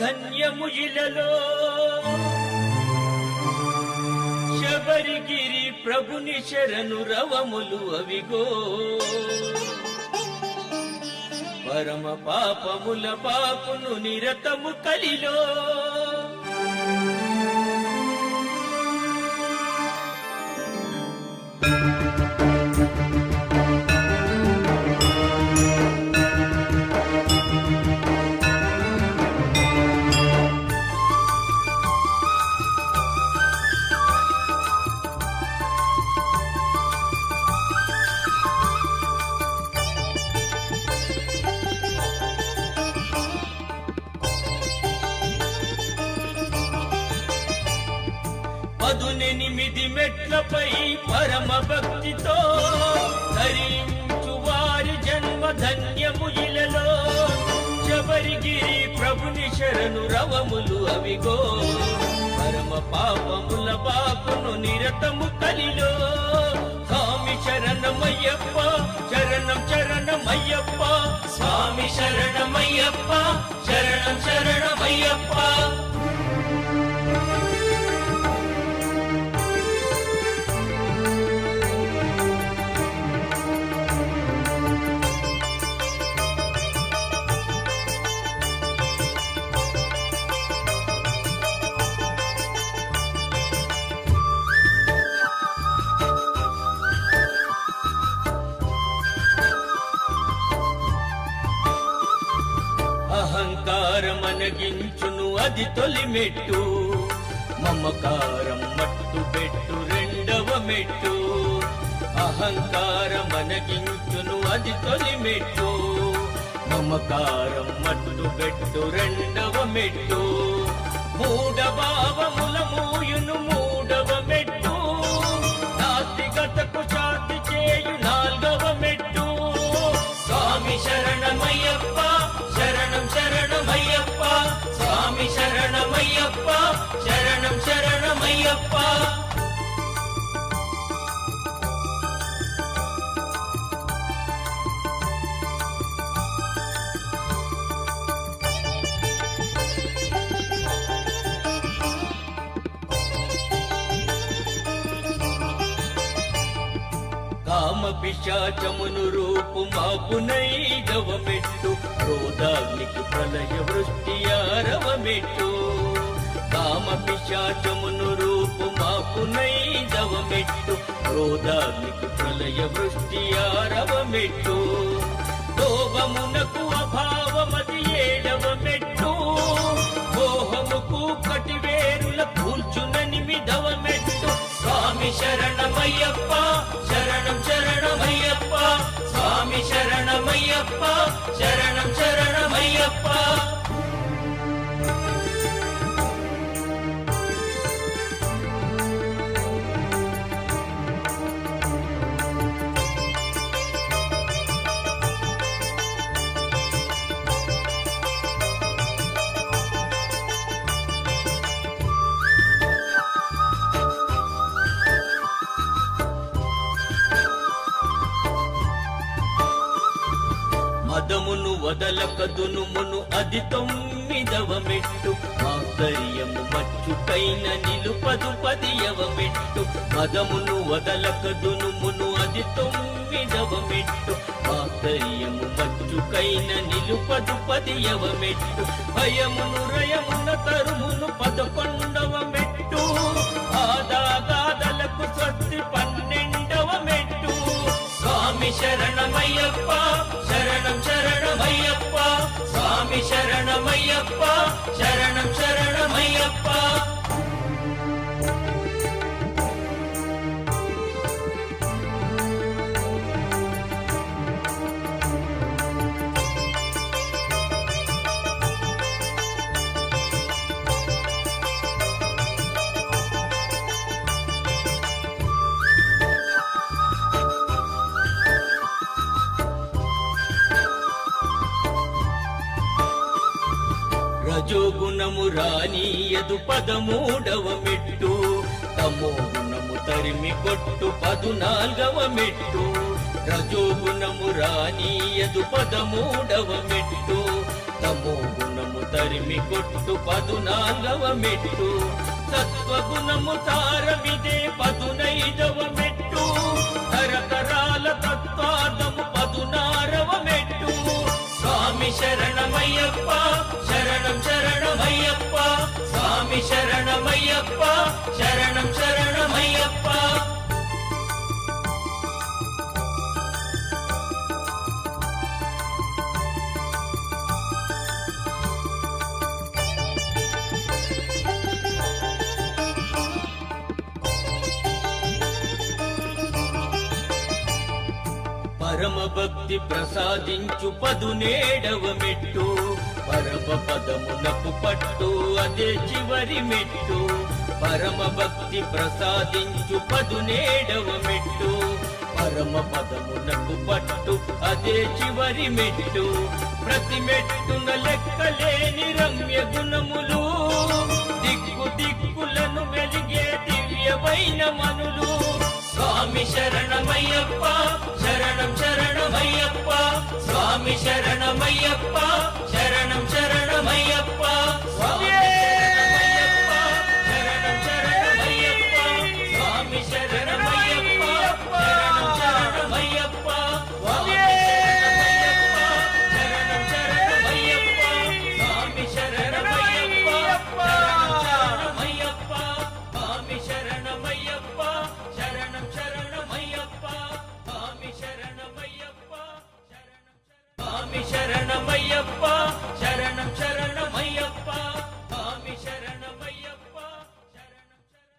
ధన్యము ఇలలో శబరిగిరి ప్రభుని శరణు రవములు అవిగో పరమ పాపముల పాపును నిరతము కలిలో పదునెనిమిది మెట్లపై పరమ భక్తితో ధరించు వారి జన్మ ధన్యము ఇలలో శబరిగిరి ప్రభుని శరణు రవములు అవిగో పరమ పాపముల పాపును నిరతము కలిలో స్వామి శరణమయ్యప్ప శరణం శరణమయ్యప్ప స్వామి శరణమయ్యప్ప శరణం శరణమయ్యప్ప అహంకారమనగించును అది తొలి మెట్టు మమకారం మట్టు పెట్టు రెండవ మెట్టు అహంకారమనగించును అది తొలి మెట్టు మమకారం మట్టు పెట్టు రెండవ మెట్టు మూఢ భావముల మూయును మూడవ మెట్టు నాస్తికతకు శాంతి చేయు నాల్గవ మెట్టు స్వామి శరణమయ్యప్ప శరణం శరణమయ్యప్ప స్వామి శరణమయ్యప్ప శరణం శరణమయ్యప్ప కామ పిశాచమును రూపు మాపునైదవ మెట్టు క్రోధాగ్నికి ప్రళయ వృష్టి ఆరవ మెట్టు కామ పిశాచమును రూపు మాపునైదవ మెట్టు క్రోధాగ్నికి ప్రళయ వృష్టి ఆరవ మెట్టు లోభమునకు అభావమది ఏడవ మెట్టు మోహముకు కటివేరుల కూల్చున నిమిదవ మెట్టు స్వామి శరణమయ్యప్ప శరణం శరణమయ్యప్ప స్వామి శరణమయ్యప్ప శరణం శరణమయ్యప్ప మదమును వదలకదునుమును అది తొమ్మిదవ మెట్టు ఆశ్చర్యము మచ్చుకైన నిలుపదు పదియవ మెట్టు మదమును వదలకదునుమును అది తొమ్మిదవ మెట్టు ఆశ్చర్యము మచ్చుకైన నిలుపదు పదియవ మెట్టు భయమును రయమున తరుమును 11వ మెట్టు ఆదాగాదలకు స్వస్తి 12వ మెట్టు స్వామి శరణమయ్యప్ప శరణం శరణమయ్యప్ప స్వామి శరణమయ్యప్ప శరణం శరణమయ్యప్ప రజోగుణము రానీయదు 13వ మెట్టు తమోగుణము తరిమి కొట్టు 14వ మెట్టు రజోగుణము రానీయదు 13వ మెట్టు తమో గుణము తరిమి కొట్టు 14వ మెట్టు సత్వగుణము తారమిదే 15వ మెట్టు తరతరాల తత్వాదము 16వ మెట్టు స్వామి శరణమయ్యప్ప శరణం శరణమయ్యప్ప స్వామి శరణమయ్యప్ప శరణం శరణమయ్యప్ప పరమ భక్తి ప్రసాదించు 17వ మెట్టు పరమ పదమునకు పట్టు అదే చివరి మెట్టు పరమ భక్తి ప్రసాదించు 17వ మెట్టు పరమ పదమునకు పట్టు అదే చివరి మెట్టు ప్రతి మెట్టున లెక్కలేని రమ్య గుణములు దిక్కు దిక్కులను వెలిగే దివ్యమైన మనులు స్వామి శరణమయ్యప్ప శరణం శరణమయ్యప్ప స్వామి శరణమయ్యప్ప శరణం శరణమయ్యప్ప స్వామి శరణం శరణమయ్యప్ప స్వామి శరణమయ్యప్ప శరణం శరణమయ్యప్ప స్వామి శరణం శరణమయ్యప్ప స్వామి శరణమయ్యప్ప స్వామి శరణమయ్యప్ప శరణం శరణమయ్యప్ప స్వామి శరణమయ్యప్ప స్వామి శరణమయ్యప్ప